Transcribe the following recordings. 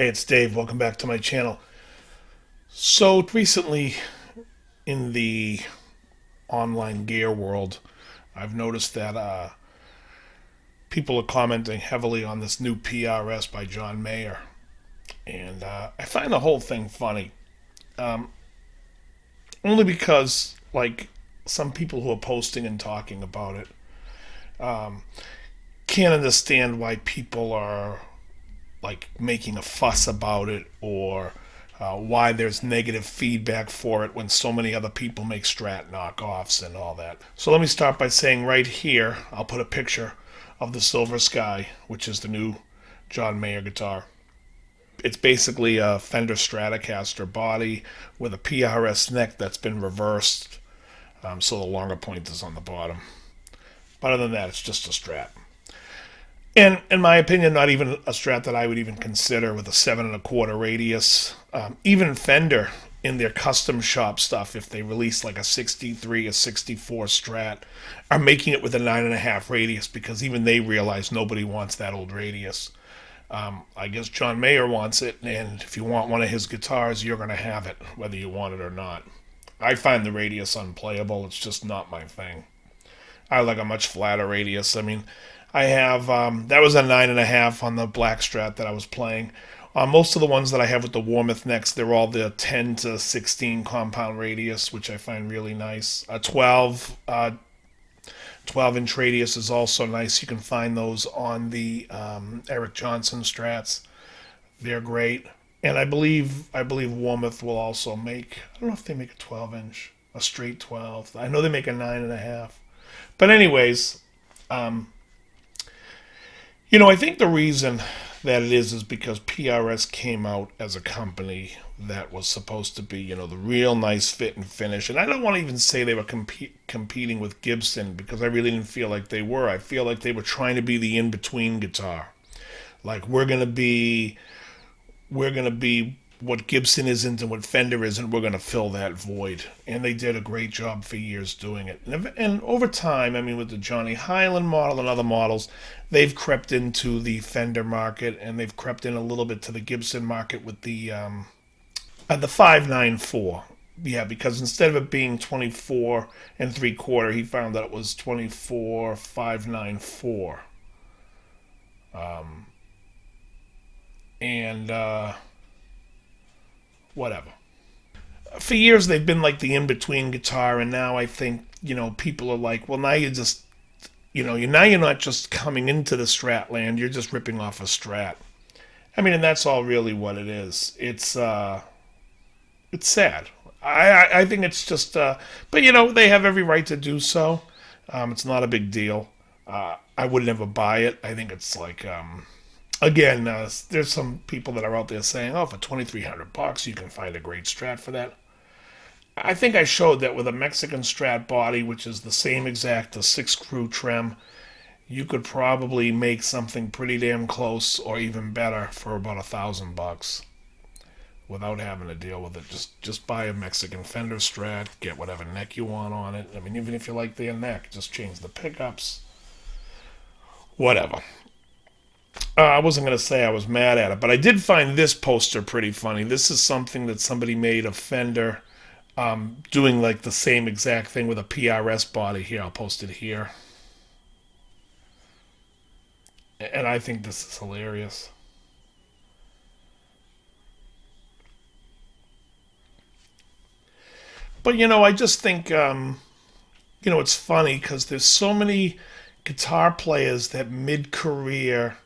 Hey, it's Dave. Welcome back to my channel. So recently in the online gear world, I've noticed that people are commenting heavily on this new PRS by John Mayer. And I find the whole thing funny. Um, Only because, like, some people who are posting and talking about it can't understand why people are like making a fuss about it, or why there's negative feedback for it when so many other people make Strat knockoffs and all that. So let me start by saying right here, I'll put a picture of the Silver Sky, which is the new John Mayer guitar. It's basically a Fender Stratocaster body with a PRS neck that's been reversed, so the longer point is on the bottom. But other than that, it's just a Strat. And in my opinion, not even a Strat that I would even consider with a 7 1/4 radius. Even Fender in their custom shop stuff, if they release like a 63 or 64 Strat, are making it with a 9.5 radius because even they realize nobody wants that old radius. I guess John Mayer wants it, and if you want one of his guitars, you're going to have it, whether you want it or not. I find the radius unplayable. It's just not my thing. I like a much flatter radius. I mean, I have that was a 9.5 on the black Strat that I was playing. Most of the ones that I have with the Warmouth necks, they're all the 10 to 16 compound radius, which I find really nice. A 12-inch radius is also nice. You can find those on the Eric Johnson Strats. They're great. And I believe Warmouth will also make. I don't know if they make a 12-inch, a straight 12. I know they make a 9.5. But anyways, I think the reason that it is because PRS came out as a company that was supposed to be, the real nice fit and finish. And I don't want to even say they were competing with Gibson, because I really didn't feel like they were. I feel like they were trying to be the in-between guitar. Like we're gonna be what Gibson isn't and what Fender isn't. We're gonna fill that void, and they did a great job for years doing it. And over time, I mean, with the Johnny Highland model and other models, they've crept into the Fender market, and they've crept in a little bit to the Gibson market with the 594. Yeah, because instead of it being 24 3/4, he found that it was 24 594. And whatever. For years they've been like the in-between guitar, and now I think people are like, well, now you're just you're not just coming into the Strat land, you're just ripping off a Strat. I mean, and that's all really what it is. It's sad. I think it's just but they have every right to do so. It's not a big deal. I would never buy it. I think it's like again, there's some people that are out there saying, oh, for $2,300 you can find a great Strat for that. I think I showed that with a Mexican Strat body, which is the same exact, the 6 screw trim, you could probably make something pretty damn close or even better for about $1,000 without having to deal with it. Just buy a Mexican Fender Strat, get whatever neck you want on it. I mean, even if you like their neck, just change the pickups, whatever. I wasn't going to say I was mad at it, but I did find this poster pretty funny. This is something that somebody made of Fender, doing like the same exact thing with a PRS body. Here, I'll post it here. And I think this is hilarious. But I just think it's funny because there's so many guitar players that mid-career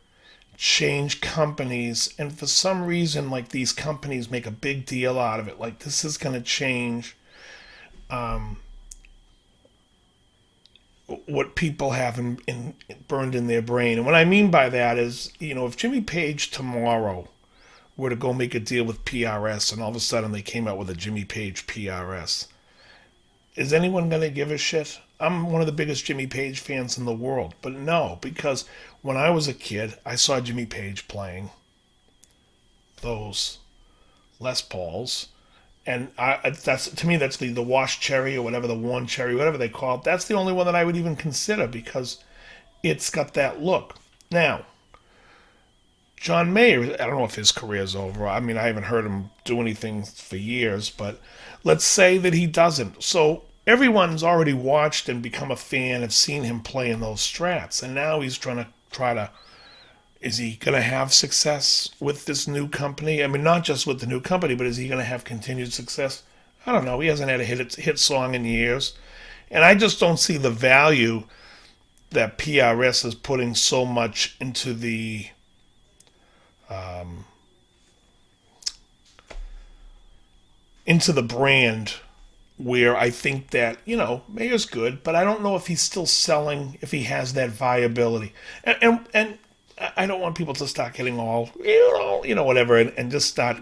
change companies, and for some reason, like, these companies make a big deal out of it, like this is going to change what people have burned in their brain. And what I mean by that is, if Jimmy Page tomorrow were to go make a deal with PRS, and all of a sudden they came out with a Jimmy Page PRS, is anyone going to give a shit? I'm one of the biggest Jimmy Page fans in the world, but no, because when I was a kid, I saw Jimmy Page playing those Les Pauls, and that's, to me, that's the wash cherry or whatever, the worn cherry, whatever they call it. That's the only one that I would even consider because it's got that look. Now, John Mayer, I don't know if his career's over. I mean, I haven't heard him do anything for years, but let's say that he doesn't. So everyone's already watched and become a fan, have seen him play in those strats, and now he's try to. Is he going to have success with this new company? I mean, not just with the new company, but is he going to have continued success? I don't know. He hasn't had a hit song in years, and I just don't see the value that PRS is putting so much into the brand, where I think that, Mayer's good, but I don't know if he's still selling, if he has that viability. And I don't want people to start getting all, whatever, and just start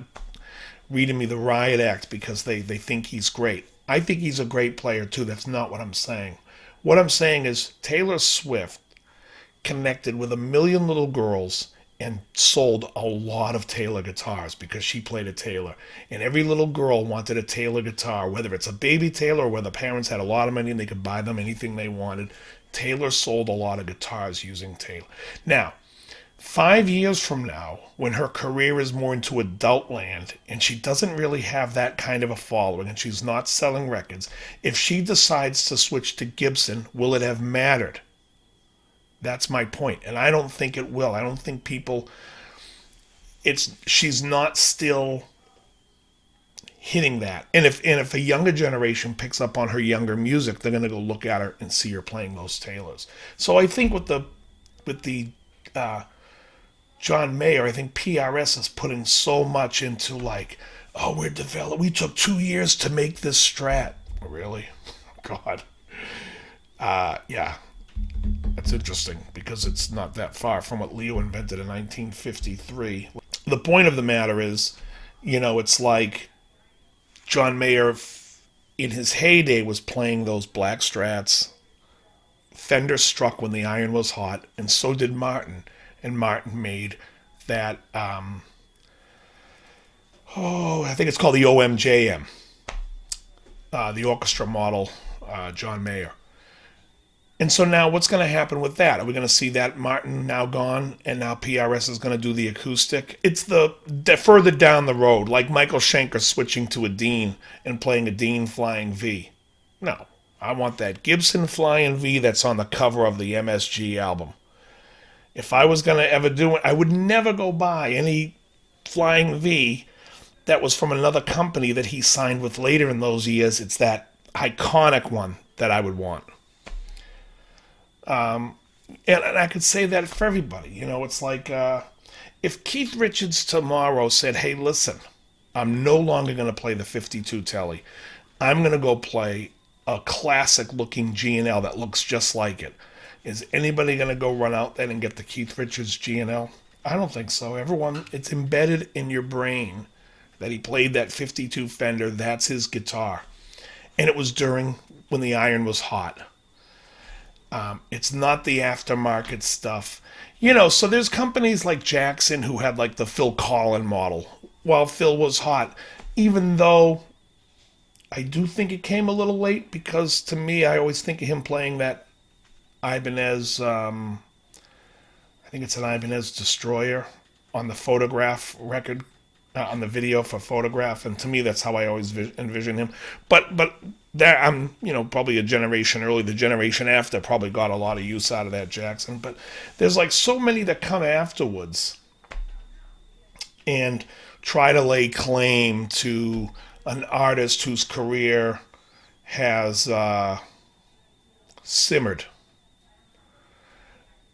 reading me the riot act because they think he's great. I think he's a great player too. That's not what I'm saying. What I'm saying is Taylor Swift connected with a million little girls and sold a lot of Taylor guitars because she played a Taylor. And every little girl wanted a Taylor guitar, whether it's a baby Taylor or whether parents had a lot of money and they could buy them anything they wanted. Taylor sold a lot of guitars using Taylor. Now, 5 years from now, when her career is more into adult land and she doesn't really have that kind of a following and she's not selling records, if she decides to switch to Gibson, will it have mattered? That's my point, and I don't think it will. I don't think she's not still hitting that. And if a younger generation picks up on her younger music, they're going to go look at her and see her playing those Taylors. So I think with the John Mayer, I think PRS is putting so much into we took 2 years to make this Strat. Really? God. Yeah. That's interesting because it's not that far from what Leo invented in 1953. The point of the matter is, it's like John Mayer in his heyday was playing those black Strats. Fender struck when the iron was hot, and so did Martin. And Martin made that, I think it's called the OMJM, the orchestra model, John Mayer. And so now what's going to happen with that? Are we going to see that Martin now gone and now PRS is going to do the acoustic? It's the further down the road, like Michael Schenker switching to a Dean and playing a Dean Flying V. No, I want that Gibson Flying V that's on the cover of the MSG album. If I was going to ever do it, I would never go buy any Flying V that was from another company that he signed with later in those years. It's that iconic one that I would want. And I could say that for everybody. It's like if Keith Richards tomorrow said, hey, listen, I'm no longer going to play the 52 Telly. I'm going to go play a classic-looking G&L that looks just like it. Is anybody going to go run out there and get the Keith Richards G&L? I don't think so. It's embedded in your brain that he played that 52 Fender. That's his guitar. And it was when the iron was hot. It's not the aftermarket stuff. So there's companies like Jackson who had like the Phil Collin model while Phil was hot, even though I do think it came a little late because to me, I always think of him playing that Ibanez, I think it's an Ibanez Destroyer on the Photograph record, on the video for Photograph, and to me that's how I always envision him. But that I'm probably a generation early. The generation after probably got a lot of use out of that Jackson. But there's like so many that come afterwards and try to lay claim to an artist whose career has simmered.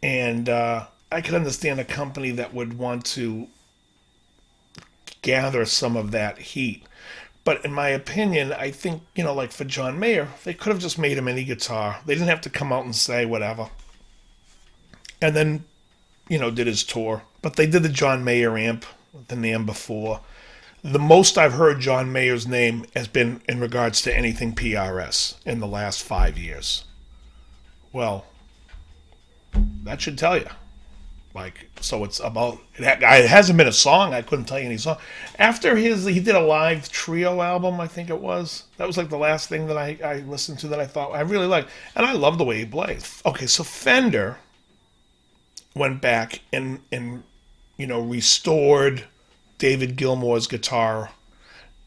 And I could understand a company that would want to gather some of that heat. But in my opinion, I think, like for John Mayer, they could have just made him any guitar. They didn't have to come out and say whatever. And then, did his tour. But they did the John Mayer amp, the NAMM before. The most I've heard John Mayer's name has been in regards to anything PRS in the last 5 years. Well, that should tell you. So it's about, it hasn't been a song, I couldn't tell you any song. After he did a live trio album, I think it was. That was like the last thing that I listened to that I thought I really liked. And I love the way he plays. Okay, so Fender went back and restored David Gilmour's guitar,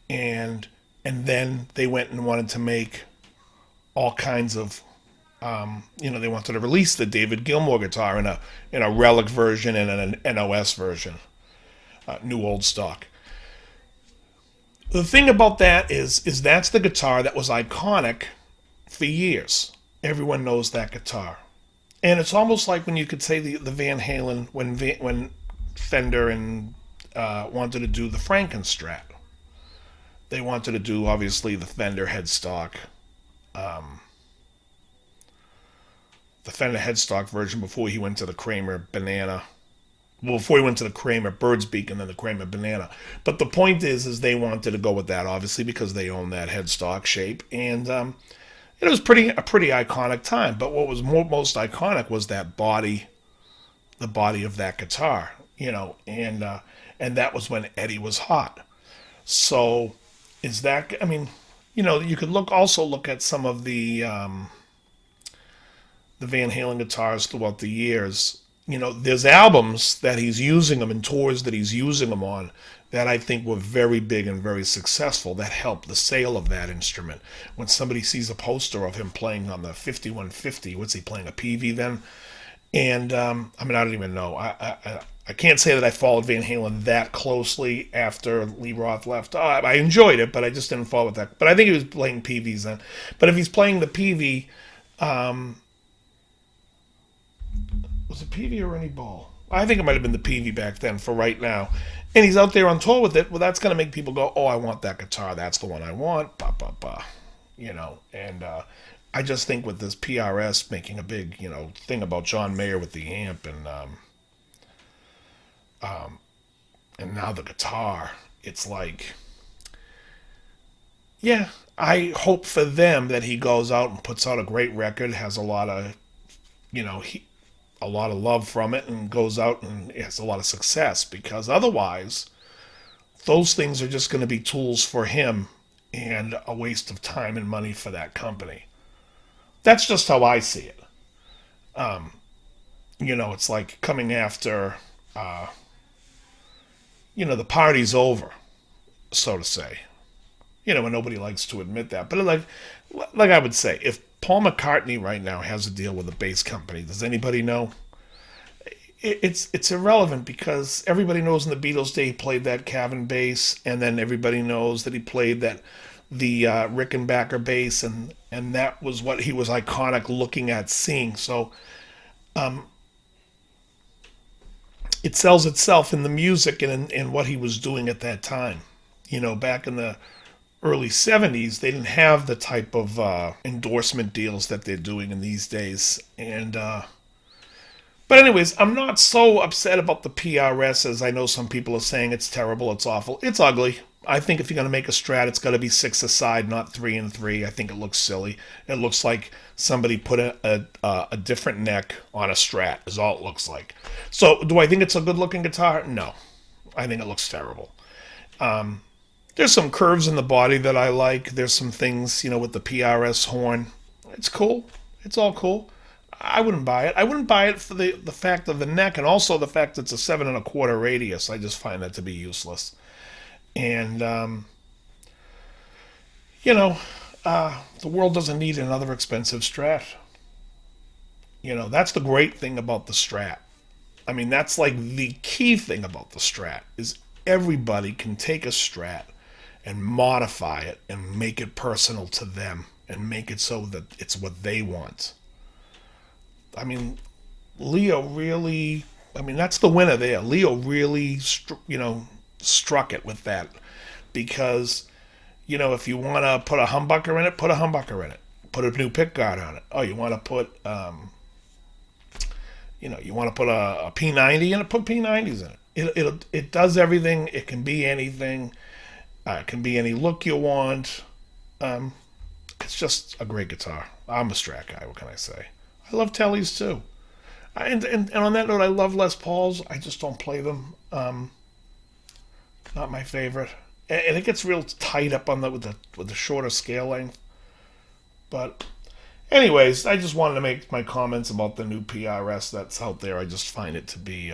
and then they went and wanted to make all kinds of they wanted to release the David Gilmour guitar in a relic version and an NOS version, new old stock. The thing about that is that's the guitar that was iconic for years. Everyone knows that guitar, and it's almost like when you could say the Van Halen when Fender and wanted to do the Frankenstrat. They wanted to do obviously the Fender headstock. The Fender headstock version before he went to the Kramer Banana. Well, before he went to the Kramer Bird's Beak and then the Kramer Banana. But the point is they wanted to go with that, obviously, because they own that headstock shape. And it was a pretty iconic time. But what was most iconic was that body, the body of that guitar, and that was when Eddie was hot. So is that, you could also look at some of the Van Halen guitars throughout the years. There's albums that he's using them and tours that he's using them on that I think were very big and very successful that helped the sale of that instrument. When somebody sees a poster of him playing on the 5150, what's he playing, a PV then? And, I don't even know. I can't say that I followed Van Halen that closely after Lee Roth left. I enjoyed it, but I just didn't follow that. But I think he was playing PVs then. But if he's playing the PV, was it PV or any ball? I think it might have been the PV back then for Right Now. And he's out there on tour with it. Well, that's going to make people go, oh, I want that guitar. That's the one I want. Bah, bah, bah. And I just think with this PRS making a big, thing about John Mayer with the amp and now the guitar, it's like, yeah, I hope for them that he goes out and puts out a great record, has a lot of, a lot of love from it, and goes out and has a lot of success, because otherwise those things are just going to be tools for him and a waste of time and money for that company. That's just how I see it. It's like coming after, the party's over, so to say. And nobody likes to admit that. But like I would say, if Paul McCartney right now has a deal with a bass company, does anybody know? It's irrelevant, because everybody knows in the Beatles day he played that Cavern bass, and then everybody knows that he played the Rickenbacker bass, and that was what he was iconic looking at, seeing. So it sells itself in the music and in what he was doing at that time. Back in the early 70s, they didn't have the type of endorsement deals that they're doing in these days. But anyways, I'm not so upset about the PRS as I know some people are saying it's terrible, it's awful. It's ugly. I think if you're going to make a Strat, it's got to be 6 aside, not 3 and 3. I think it looks silly. It looks like somebody put a different neck on a Strat, is all it looks like. So, do I think it's a good-looking guitar? No. I think it looks terrible. There's some curves in the body that I like. There's some things, with the PRS horn. It's cool. It's all cool. I wouldn't buy it. I wouldn't buy it for the fact of the neck, and also the fact that it's a 7 1/4 radius. I just find that to be useless. And, the world doesn't need another expensive Strat. That's the great thing about the Strat. That's like the key thing about the Strat, is everybody can take a Strat and modify it and make it personal to them and make it so that it's what they want. Leo really, that's the winner there. Leo really, struck it with that, because if you want to put a humbucker in it, put a humbucker in it, put a new pickguard on it. Oh, you want to put you want to put a P90 in it, put P90s in it. It does everything. It can be anything. It can be any look you want. It's just a great guitar. I'm a Strat guy, what can I say? I love Tellys too. And on that note, I love Les Pauls. I just don't play them. Not my favorite, and it gets real tight up on with the shorter scale length. But, anyways, I just wanted to make my comments about the new PRS that's out there. I just find it to be,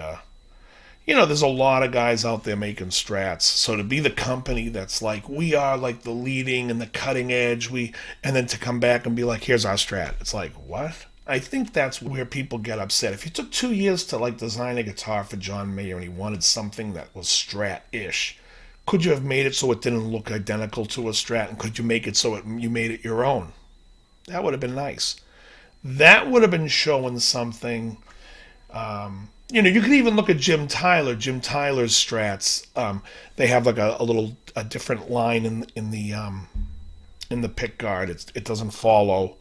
there's a lot of guys out there making strats. So to be the company that's like, we are like the leading and the cutting edge, and then to come back and be like, here's our strat. It's like, what? I think that's where people get upset. If you took 2 years to like design a guitar for John Mayer and he wanted something that was strat-ish, could you have made it so it didn't look identical to a strat? And could you make it so you made it your own? That would have been nice. That would have been showing something. You could even look at Jim Tyler. Jim Tyler's strats. They have like a different line in the pick guard. It doesn't follow.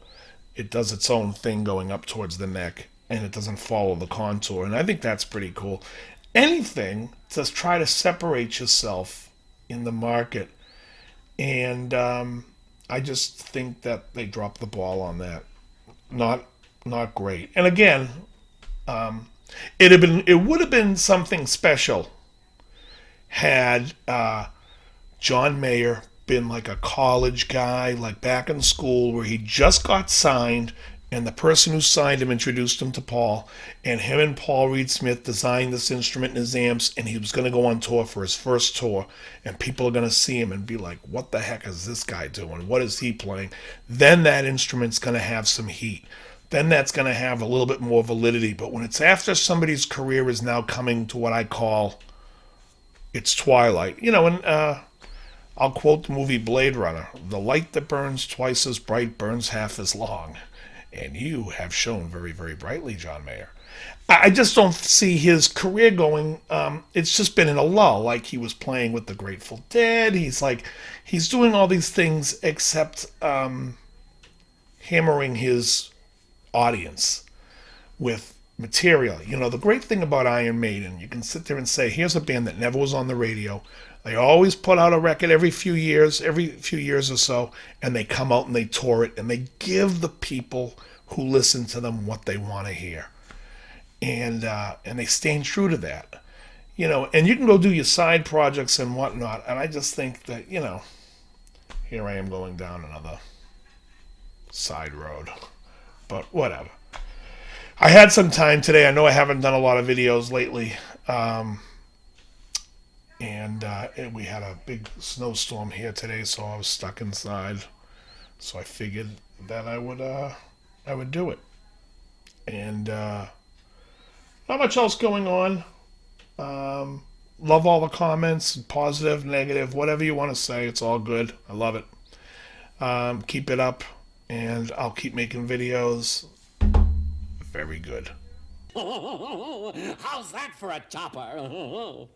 It does its own thing going up towards the neck, and it doesn't follow the contour. And I think that's pretty cool. Anything to try to separate yourself in the market, and I just think that they dropped the ball on that. Not great. And again, it would have been something special had John Mayer been like a college guy, like back in school where he just got signed, and the person who signed him introduced him to Paul, and him and Paul Reed Smith designed this instrument and his amps, and he was going to go on tour for his first tour, and people are going to see him and be like, what the heck is this guy doing? What is he playing? Then that instrument's going to have some heat. Then that's going to have a little bit more validity. But when it's after somebody's career is now coming to what I call its twilight, and I'll quote the movie Blade Runner, the light that burns twice as bright burns half as long. And you have shone very, very brightly, John Mayer. I just don't see his career going. It's just been in a lull. Like he was playing with the Grateful Dead. He's doing all these things except hammering his audience with material. The great thing about Iron Maiden, you can sit there and say, here's a band that never was on the radio. They always put out a record every few years or so, and they come out and they tour it, and they give the people who listen to them what they want to hear. And they stay true to that. And you can go do your side projects and whatnot, and I just think that, here I am going down another side road. But whatever. I had some time today. I know I haven't done a lot of videos lately. And we had a big snowstorm here today, so I was stuck inside. So I figured that I would do it. And not much else going on. Love all the comments, positive, negative, whatever you want to say. It's all good. I love it. Keep it up, and I'll keep making videos. Very good. How's that for a topper?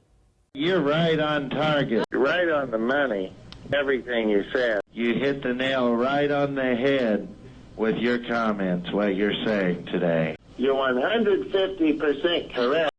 You're right on target. You're right on the money. Everything you said. You hit the nail right on the head with your comments, what you're saying today. You're 150% correct.